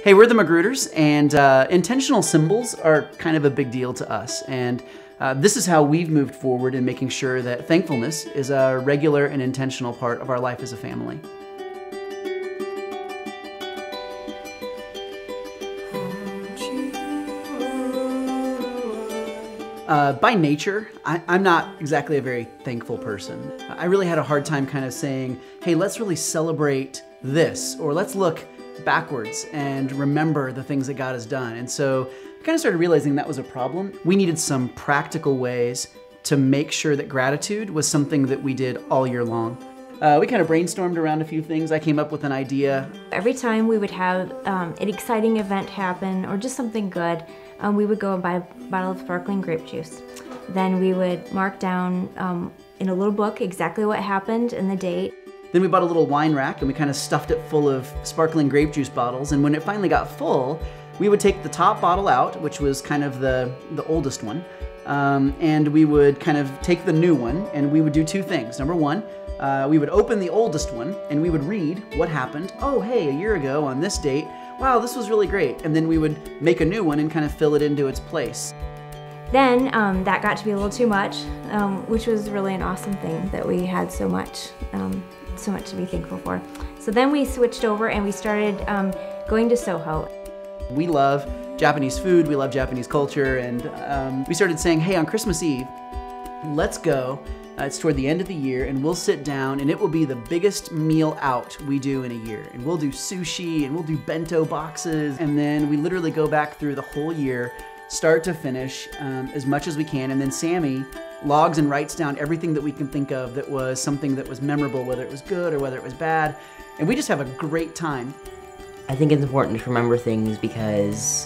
Hey, we're the Magruders, and intentional symbols are kind of a big deal to us. And this is how we've moved forward in making sure that thankfulness is a regular and intentional part of our life as a family. By nature, I'm not exactly a very thankful person. I really had a hard time kind of saying, hey, let's really celebrate this, or let's look backwards and remember the things that God has done. And so I kind of started realizing that was a problem. We needed some practical ways to make sure that gratitude was something that we did all year long. We kind of brainstormed around a few things. I came up with an idea. Every time we would have an exciting event happen or just something good, we would go and buy a bottle of sparkling grape juice. Then we would mark down in a little book exactly what happened and the date. Then we bought a little wine rack and we kind of stuffed it full of sparkling grape juice bottles. And when it finally got full, we would take the top bottle out, which was kind of the oldest one, and we would kind of take the new one and we would do two things. Number one, we would open the oldest one and we would read what happened. Oh, hey, a year ago on this date, wow, this was really great. And then we would make a new one and kind of fill it into its place. Then that got to be a little too much, which was really an awesome thing that we had so much to be thankful for. So then we switched over and we started going to Soho. We love Japanese food, we love Japanese culture, and we started saying, hey, on Christmas Eve, let's go. It's toward the end of the year, and we'll sit down, and it will be the biggest meal out we do in a year. And we'll do sushi, and we'll do bento boxes, and then we literally go back through the whole year, start to finish, as much as we can. And then Sami logs and writes down everything that we can think of that was something that was memorable, whether it was good or whether it was bad. And we just have a great time. I think it's important to remember things because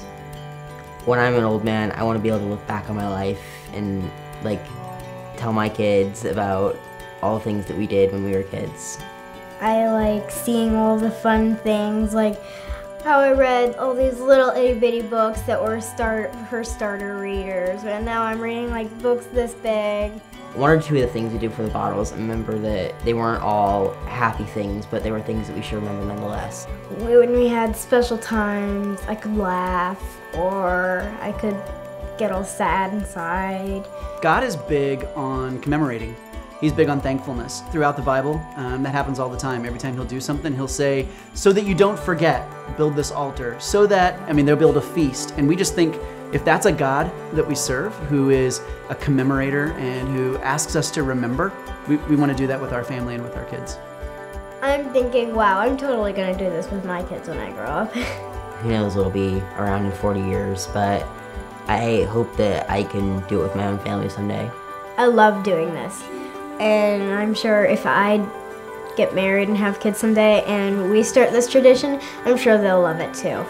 when I'm an old man, I want to be able to look back on my life and tell my kids about all the things that we did when we were kids. I like seeing all the fun things, like how I read all these little itty-bitty books that were her starter readers, and now I'm reading like books this big. One or two of the things we did for the bottles, I remember that they weren't all happy things, but they were things that we should remember nonetheless. When we had special times, I could laugh, or I could get all sad inside. God is big on commemorating. He's big on thankfulness. Throughout the Bible, that happens all the time. Every time he'll do something, he'll say, so that you don't forget, build this altar. So that, they'll be able to feast. And we just think, if that's a God that we serve, who is a commemorator and who asks us to remember, we want to do that with our family and with our kids. I'm thinking, wow, I'm totally going to do this with my kids when I grow up. Who knows what'll be around in 40 years, but I hope that I can do it with my own family someday. I love doing this. And I'm sure if I get married and have kids someday and we start this tradition, I'm sure they'll love it too.